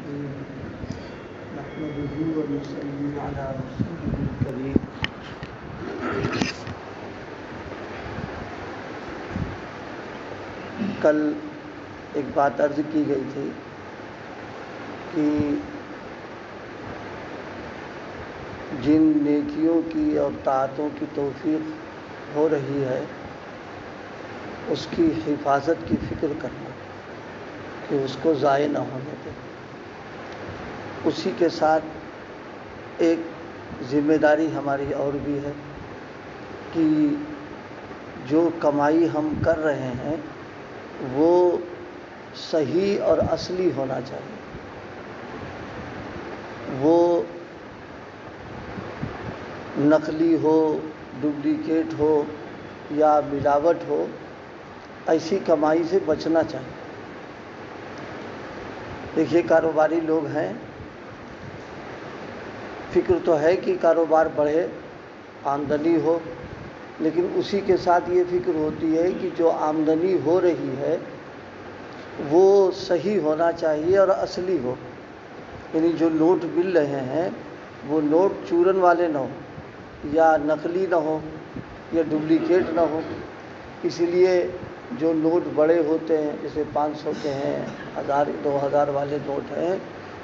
الرحيم نحمده ونصلي على رسوله الكريم کل ایک بات عرض کی گئی تھی کہ جن نیکیوں کی اور طاعتوں کی توفیق ہو رہی ہے اس کی حفاظت کی فکر کرنا کہ اس کو ضائع نہ ہونے دیں۔ اسی کے ساتھ ایک ذمہ داری ہماری اور بھی ہے کہ جو کمائی ہم کر رہے ہیں وہ صحیح اور اصلی ہونا چاہیے، وہ نقلی ہو، ڈپلیکیٹ ہو یا ملاوٹ ہو، ایسی کمائی سے بچنا چاہیے۔ دیکھیے کاروباری لوگ ہیں، فکر تو ہے کہ کاروبار بڑھے، آمدنی ہو، لیکن اسی کے ساتھ یہ فکر ہوتی ہے کہ جو آمدنی ہو رہی ہے وہ صحیح ہونا چاہیے اور اصلی ہو، یعنی جو نوٹ مل رہے ہیں وہ نوٹ چورن والے نہ ہو، یا نقلی نہ ہو، یا ڈپلیکیٹ نہ ہو۔ اسی لیے جو نوٹ بڑے ہوتے ہیں جیسے 500 کے ہیں، 1000 2000 والے نوٹ ہیں،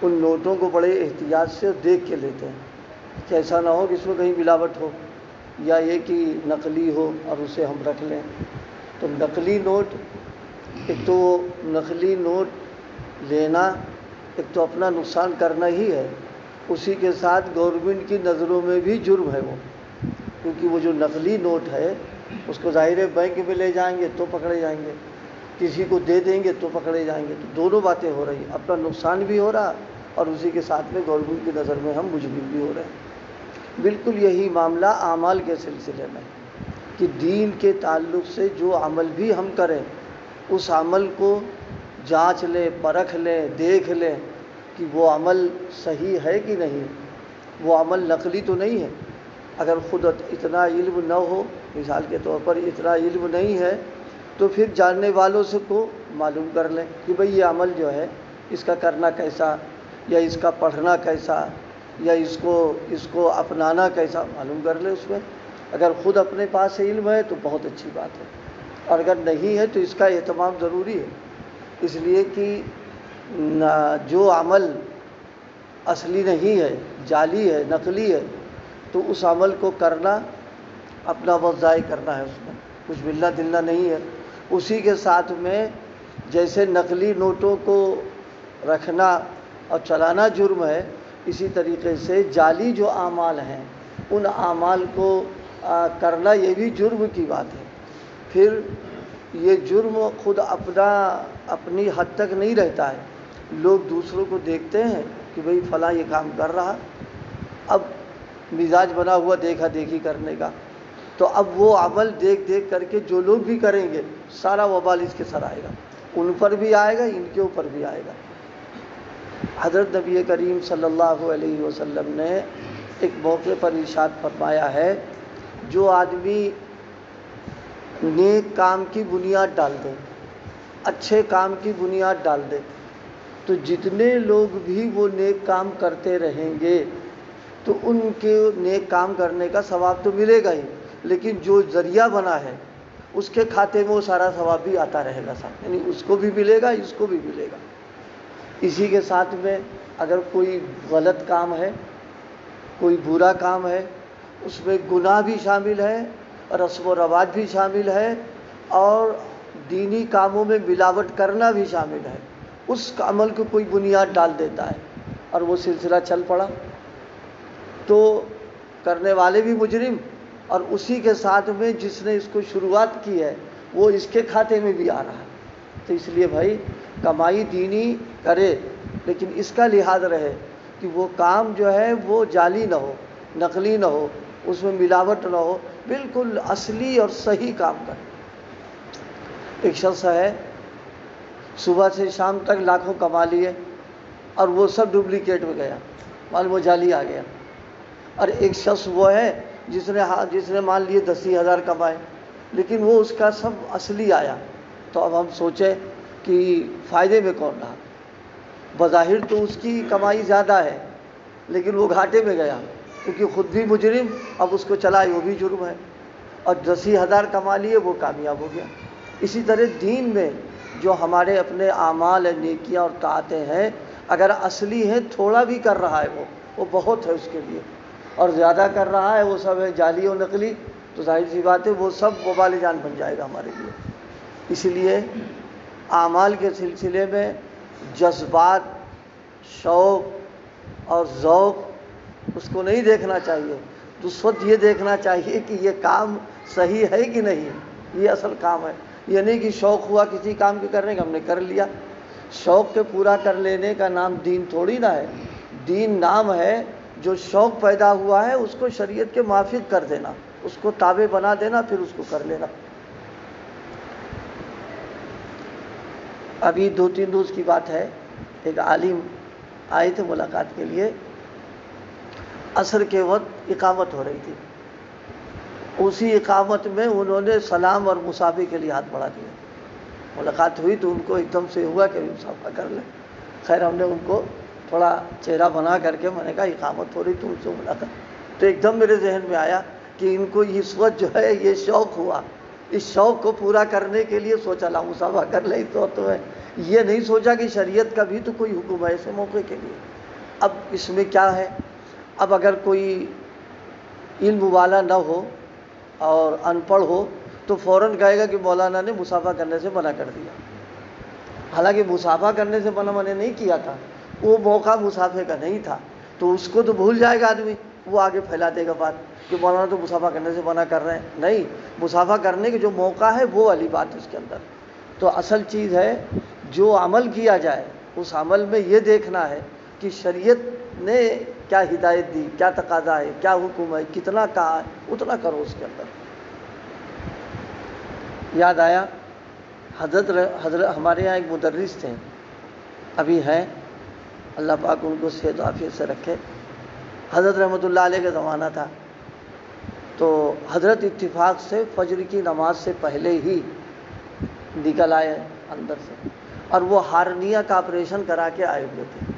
ان نوٹوں کو بڑے احتیاط سے دیکھ کے لیتے ہیں کہ ایسا نہ ہو کہ اس میں کہیں ملاوٹ ہو، یا یہ کہ نقلی ہو اور اسے ہم رکھ لیں۔ تو نقلی نوٹ، ایک تو نقلی نوٹ لینا ایک تو اپنا نقصان کرنا ہی ہے، اسی کے ساتھ گورنمنٹ کی نظروں میں بھی جرم ہے وہ، کیونکہ وہ جو نقلی نوٹ ہے اس کو ظاہر بینک میں لے جائیں گے تو پکڑے جائیں گے، کسی کو دے دیں گے تو پکڑے جائیں گے۔ تو دونوں باتیں ہو رہی ہیں، اپنا نقصان بھی ہو رہا اور اسی کے ساتھ میں گورنمنٹ کی نظر میں ہم مجرم بھی ہو رہے ہیں۔ بالکل یہی معاملہ اعمال کے سلسلے میں کہ دین کے تعلق سے جو عمل بھی ہم کریں اس عمل کو جانچ لیں، پرکھ لیں، دیکھ لیں کہ وہ عمل صحیح ہے کہ نہیں، وہ عمل نقلی تو نہیں ہے۔ اگر خود اتنا علم نہ ہو، مثال کے طور پر اتنا علم نہیں ہے، تو پھر جاننے والوں سے کو معلوم کر لیں کہ بھئی یہ عمل جو ہے اس کا کرنا کیسا، یا اس کا پڑھنا کیسا، یا اس کو اپنانا کیسا، معلوم کر لیں اس میں۔ اگر خود اپنے پاس علم ہے تو بہت اچھی بات ہے، اور اگر نہیں ہے تو اس کا اہتمام ضروری ہے، اس لیے کہ جو عمل اصلی نہیں ہے، جعلی ہے، نقلی ہے، تو اس عمل کو کرنا اپنا وقت ضائع کرنا ہے، اس میں کچھ ملنا دلنا نہیں ہے۔ اسی کے ساتھ میں جیسے نقلی نوٹوں کو رکھنا اور چلانا جرم ہے، اسی طریقے سے جعلی جو اعمال ہیں ان اعمال کو کرنا یہ بھی جرم کی بات ہے۔ پھر یہ جرم خود اپنی حد تک نہیں رہتا ہے، لوگ دوسروں کو دیکھتے ہیں کہ بھئی فلاں یہ کام کر رہا، اب مزاج بنا ہوا دیکھا دیکھی کرنے کا، تو اب وہ عمل دیکھ دیکھ کر کے جو لوگ بھی کریں گے سارا وبال اس کے سر آئے گا، ان پر بھی آئے گا، ان کے اوپر بھی آئے گا۔ حضرت نبی کریم صلی اللہ علیہ وسلم نے ایک موقع پر ارشاد فرمایا ہے، جو آدمی نیک کام کی بنیاد ڈال دے، اچھے کام کی بنیاد ڈال دے، تو جتنے لوگ بھی وہ نیک کام کرتے رہیں گے تو ان کے نیک کام کرنے کا ثواب تو ملے گا ہی، لیکن جو ذریعہ بنا ہے اس کے کھاتے میں وہ سارا ثواب بھی آتا رہے گا ساتھ، یعنی اس کو بھی ملے گا، اس کو بھی ملے گا۔ اسی کے ساتھ میں اگر کوئی غلط کام ہے، کوئی برا کام ہے، اس میں گناہ بھی شامل ہے، رسم و رواج بھی شامل ہے، اور دینی کاموں میں ملاوٹ کرنا بھی شامل ہے، اس عمل کو کوئی بنیاد ڈال دیتا ہے اور وہ سلسلہ چل پڑا، تو کرنے والے بھی مجرم، اور اسی کے ساتھ میں جس نے اس کو شروعات کی ہے وہ اس کے کھاتے میں بھی آ رہا ہے۔ تو اس لیے بھائی کمائی دینی کرے، لیکن اس کا لحاظ رہے کہ وہ کام جو ہے وہ جعلی نہ ہو، نقلی نہ ہو، اس میں ملاوٹ نہ ہو، بالکل اصلی اور صحیح کام کرے۔ ایک شخص ہے صبح سے شام تک لاکھوں کما لیے اور وہ سب ڈپلیکیٹ میں گیا، معلوم وہ جعلی آ گیا۔ اور ایک شخص وہ ہے جس نے مان لیے 10,000 کمائے، لیکن وہ اس کا سب اصلی آیا۔ تو اب ہم سوچیں کہ فائدے میں کون رہا؟ بظاہر تو اس کی کمائی زیادہ ہے لیکن وہ گھاٹے میں گیا، کیونکہ خود بھی مجرم، اب اس کو چلائے وہ بھی جرم ہے، اور 10,000 کما لیے وہ کامیاب ہو گیا۔ اسی طرح دین میں جو ہمارے اپنے اعمال نیکیاں اور طاعتیں ہیں، اگر اصلی ہیں، تھوڑا بھی کر رہا ہے وہ بہت ہے اس کے لیے، اور زیادہ کر رہا ہے وہ سب ہے جعلی و نقلی، تو ظاہر سی بات ہے وہ سب وبال جان بن جائے گا ہمارے لیے۔ اس لیے اعمال کے سلسلے میں جذبات، شوق اور ذوق اس کو نہیں دیکھنا چاہیے، تو اس وقت یہ دیکھنا چاہیے کہ یہ کام صحیح ہے کہ نہیں، یہ اصل کام ہے۔ یہ نہیں کہ شوق ہوا کسی کام کے کرنے کا ہم نے کر لیا، شوق کے پورا کر لینے کا نام دین تھوڑی نہ ہے۔ دین نام ہے جو شوق پیدا ہوا ہے اس کو شریعت کے موافق کر دینا، اس کو تابع بنا دینا، پھر اس کو کر لینا۔ ابھی 2-3 روز کی بات ہے، ایک عالم آئے تھے ملاقات کے لیے، عصر کے وقت اقامت ہو رہی تھی، اسی اقامت میں انہوں نے سلام اور مصافحے کے لیے ہاتھ بڑھا دیا۔ ملاقات ہوئی تو ان کو ایک دم سے ہوا کہ مصافحہ کر لیں، خیر ہم نے ان کو تھوڑا چہرہ بنا کر کے میں نے کہا اقامت ہو رہی تو ان سے ملاقات، تو ایک دم میرے ذہن میں آیا کہ ان کو اس وقت جو ہے یہ شوق ہوا، اس شوق کو پورا کرنے کے لیے سوچا لا مصافحہ کر لیں، تو ہے، یہ نہیں سوچا کہ شریعت کا بھی تو کوئی حکم ہے ایسے موقع کے لیے۔ اب اس میں کیا ہے، اب اگر کوئی علم والا نہ ہو اور ان پڑھ ہو تو فوراً کہے گا کہ مولانا نے مصافحہ کرنے سے منع کر دیا، حالانکہ مصافحہ کرنے سے منع نہیں کیا تھا، وہ موقع مصافحے کا نہیں تھا، تو اس کو تو بھول جائے گا آدمی، وہ آگے پھیلا دے گا بات کہ مولانا تو مصافحہ کرنے سے منع کر رہے ہیں، نہیں، مصافحہ کرنے کے جو موقع ہے وہ والی بات اس کے اندر۔ تو اصل چیز ہے جو عمل کیا جائے اس عمل میں یہ دیکھنا ہے کہ شریعت نے کیا ہدایت دی، کیا تقاضا ہے، کیا حکم ہے، کتنا کہا ہے، اتنا کرو اس کے اندر۔ یاد آیا حضرت ہمارے یہاں ایک مدرس تھے، ابھی ہیں، اللہ پاک ان کو صحت و عافیت سے رکھے، حضرت رحمۃ اللہ علیہ کا زمانہ تھا، تو حضرت اتفاق سے فجر کی نماز سے پہلے ہی نکل آئے اندر سے، اور وہ ہارنیا کا آپریشن کرا کے آئے ہوئے تھے،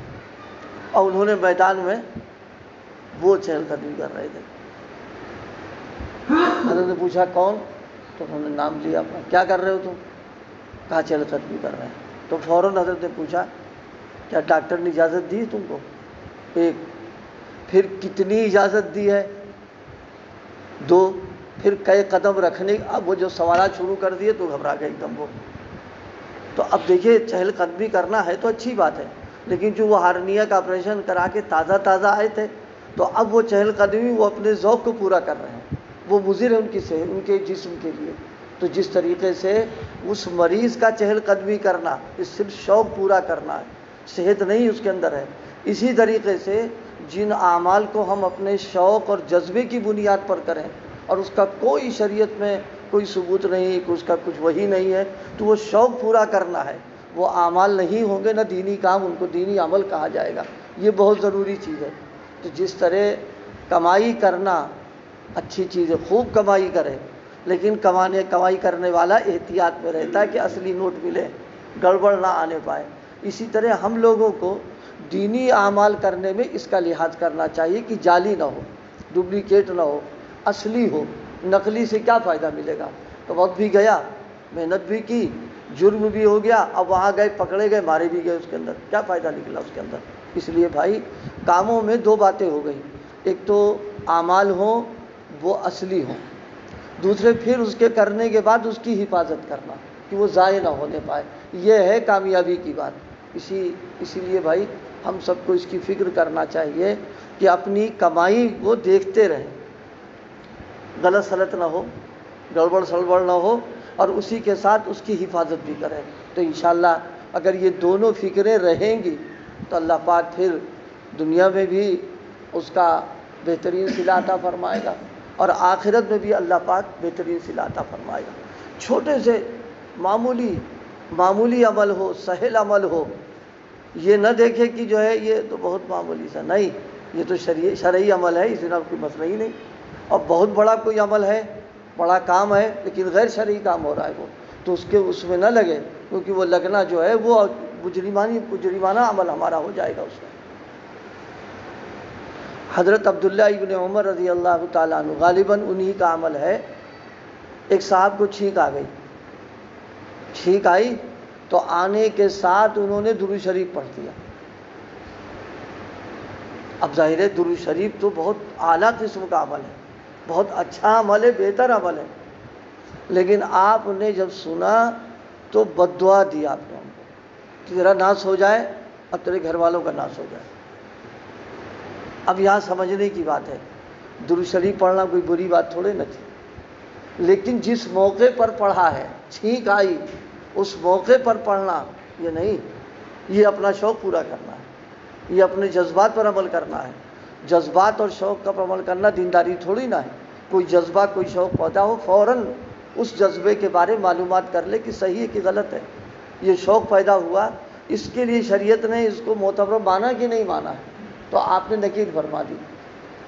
اور انہوں نے میدان میں وہ چہل قدمی کر رہے تھے۔ حضرت نے پوچھا کون، تو انہوں نے نام لیا اپنا، کیا کر رہے ہو تم، کہا چہل قدمی کر رہے ہیں، تو فوراً حضرت نے پوچھا کیا ڈاکٹر نے اجازت دی تم کو، ایک، پھر کتنی اجازت دی ہے، 2، پھر کئی قدم رکھنے، اب وہ جو سوالات شروع کر دیے تو گھبرا گئے ایک دم وہ۔ تو اب دیکھیے چہل قدمی کرنا ہے تو اچھی بات ہے، لیکن جو وہ ہارنیا کا آپریشن کرا کے تازہ آئے تھے، تو اب وہ چہل قدمی وہ اپنے ذوق کو پورا کر رہے ہیں، وہ مضر ہے ان کی صحت، ان کے جسم کے لیے۔ تو جس طریقے سے اس مریض کا چہل قدمی کرنا اس صرف شوق پورا کرنا ہے، صحت نہیں اس کے اندر ہے، اسی طریقے سے جن اعمال کو ہم اپنے شوق اور جذبے کی بنیاد پر کریں اور اس کا کوئی شریعت میں کوئی ثبوت نہیں، اس کا کچھ وہی نہیں ہے، تو وہ شوق پورا کرنا ہے، وہ اعمال نہیں ہوں گے، نہ دینی کام، ان کو دینی عمل کہا جائے گا، یہ بہت ضروری چیز ہے۔ تو جس طرح کمائی کرنا اچھی چیز ہے، خوب کمائی کرے، لیکن کمائی کرنے والا احتیاط میں رہتا ہے کہ اصلی نوٹ ملے، گڑبڑ نہ آنے پائے۔ اسی طرح ہم لوگوں کو دینی اعمال کرنے میں اس کا لحاظ کرنا چاہیے کہ جعلی نہ ہو، ڈپلیکیٹ نہ ہو، اصلی ہو۔ نقلی سے کیا فائدہ ملے گا، تو وقت بھی گیا، محنت بھی کی، جرم بھی ہو گیا، اب وہاں گئے، پکڑے گئے، مارے بھی گئے، اس کے اندر کیا فائدہ نکلا اس کے اندر۔ اس لیے بھائی کاموں میں 2 باتیں ہو گئی، ایک تو اعمال ہوں وہ اصلی ہوں، دوسرے پھر اس کے کرنے کے بعد اس کی حفاظت کرنا کہ وہ ضائع نہ ہونے پائے، یہ ہے کامیابی کی بات۔ اسی لیے بھائی ہم سب کو اس کی فکر کرنا چاہیے کہ اپنی کمائی کو دیکھتے رہیں، غلط سلط نہ ہو، گڑبڑ سڑبڑ نہ ہو، اور اسی کے ساتھ اس کی حفاظت بھی کریں۔ تو انشاءاللہ اگر یہ دونوں فکریں رہیں گی تو اللہ پاک پھر دنیا میں بھی اس کا بہترین صلہ عطا فرمائے گا، اور آخرت میں بھی اللہ پاک بہترین صلہ عطا فرمائے گا۔ چھوٹے سے معمولی عمل ہو، سہل عمل ہو، یہ نہ دیکھے کہ جو ہے یہ تو بہت معمولی سا، نہیں، یہ تو شرعی عمل ہے، اس میں کوئی مسئلہ ہی نہیں۔ اور بہت بڑا کوئی عمل ہے، بڑا کام ہے، لیکن غیر شرعی کام ہو رہا ہے وہ، تو اس میں نہ لگے، کیونکہ وہ لگنا جو ہے وہ مجرمانہ عمل ہمارا ہو جائے گا اس میں۔ حضرت عبداللہ ابن عمر رضی اللہ تعالیٰ عنہ، غالباً انہی کا عمل ہے، ایک صاحب کو چھینک آ گئی، چھینک آئی تو آنے کے ساتھ انہوں نے درود شریف پڑھ دیا۔ اب ظاہر ہے درود شریف تو بہت اعلیٰ قسم کا عمل ہے، بہت اچھا عمل ہے، بہتر عمل ہے، لیکن آپ نے جب سنا تو بد دعا دی آپ نے ان کو کہ تیرا ناس ہو جائے اور تیرے گھر والوں کا ناس ہو جائے۔ اب یہاں سمجھنے کی بات ہے، درود شریف پڑھنا کوئی بری بات تھوڑے نہ تھی، لیکن جس موقع پر پڑھا ہے، چھینک آئی اس موقع پر پڑھنا، یہ نہیں، یہ اپنا شوق پورا کرنا ہے، یہ اپنے جذبات پر عمل کرنا ہے۔ جذبات اور شوق پر عمل کرنا دینداری تھوڑی نہ ہے۔ کوئی جذبہ کوئی شوق پیدا ہو، فوراً اس جذبے کے بارے میں معلومات کر لے کہ صحیح ہے کہ غلط ہے۔ یہ شوق پیدا ہوا، اس کے لیے شریعت نے اس کو معتبر مانا کہ نہیں مانا ہے، تو آپ نے نکیر فرما دی۔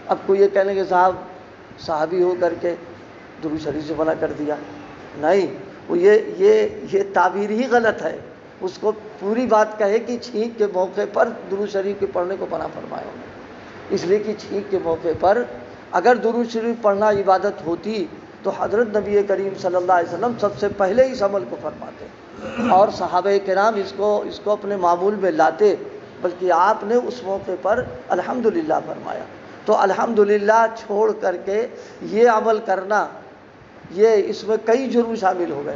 اب کوئی یہ کہنے کہ صاحب صحابی ہو کر کے درود شریف سے منع کر دیا، نہیں، وہ یہ تعبیر ہی غلط ہے۔ اس کو پوری بات کہے کہ چھینک کے موقع پر درود شریف کے پڑھنے کو منع فرمایا انہوں نے، اس لیے کہ چھینک کے موقع پر اگر درود شریف پڑھنا عبادت ہوتی تو حضرت نبی کریم صلی اللہ علیہ وسلم سب سے پہلے اس عمل کو فرماتے اور صحابہ کرام اس کو اپنے معمول میں لاتے، بلکہ آپ نے اس موقع پر الحمدللہ فرمایا۔ تو الحمدللہ چھوڑ کر کے یہ عمل کرنا، یہ اس میں کئی جرم شامل ہو گئے۔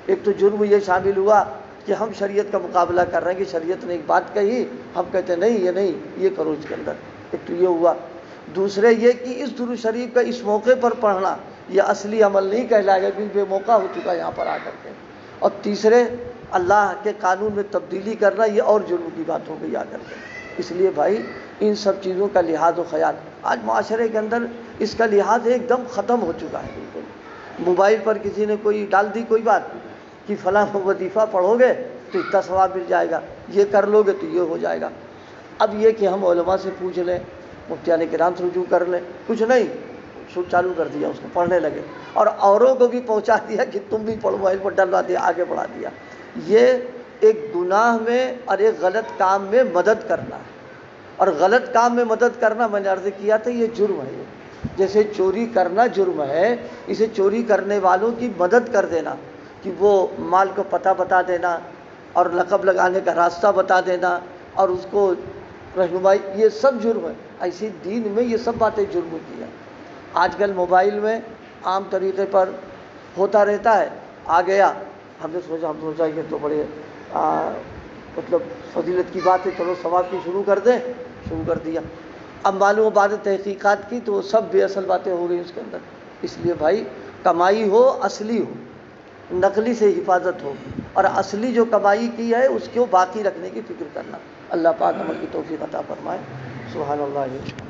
ایک تو جرم یہ شامل ہوا کہ ہم شریعت کا مقابلہ کر رہے ہیں کہ شریعت نے ایک بات کہی، ہم کہتے ہیں نہیں، یہ نہیں، یہ کرو اس کے اندر، ایک تو یہ ہوا۔ دوسرے یہ کہ اس درود شریف کا اس موقع پر پڑھنا یہ اصلی عمل نہیں کہلائے گا کیونکہ بے موقع ہو چکا یہاں پر آ کر کے۔ اور تیسرے اللہ کے قانون میں تبدیلی کرنا، یہ اور جرم کی بات ہو گئی آ کر کے۔ اس لیے بھائی ان سب چیزوں کا لحاظ و خیال آج معاشرے کے اندر اس کا لحاظ ایک دم ختم ہو چکا ہے۔ بالکل موبائل پر کسی نے کوئی ڈال دی کوئی بات کہ فلاں وظیفہ پڑھو گے تو اتنا ثواب مل جائے گا، یہ کر لو گے تو یہ ہو جائے گا۔ اب یہ کہ ہم علماء سے پوچھ لیں، مفتیان کرام سے رجوع کر لیں، کچھ نہیں، شروع چالو کر دیا، اس کو پڑھنے لگے اور اوروں کو بھی پہنچا دیا کہ تم بھی پڑھو، موبائل پر ڈلوا دیا، آگے بڑھا دیا۔ یہ ایک گناہ میں اور ایک غلط کام میں مدد کرنا ہے، اور غلط کام میں مدد کرنا میں نے عرض کیا تھا یہ جرم ہے۔ جیسے چوری کرنا جرم ہے، اسے چوری کرنے والوں کی مدد کر دینا کہ وہ مال کو پتہ بتا دینا اور لقب لگانے کا راستہ بتا دینا اور اس کو رہنمائی، یہ سب جرم ہے۔ ایسی دین میں یہ سب باتیں جرم کی ہیں۔ آج کل موبائل میں عام طریقے پر ہوتا رہتا ہے، آ گیا، ہم نے سوچا کہ تو بڑے مطلب فضیلت کی بات ہے، چلو ثواب کی شروع کر دیں، شروع کر دیا۔ اب معلوم بعد تحقیقات کی تو وہ سب بے اصل باتیں ہو گئی اس کے اندر۔ اس لیے بھائی کمائی ہو اصلی ہو، نقلی سے حفاظت ہو، اور اصلی جو کمائی کی ہے اس کو باقی رکھنے کی فکر کرنا۔ اللہ پاک عمل کی توفیق عطا فرمائے۔ سبحان اللہ۔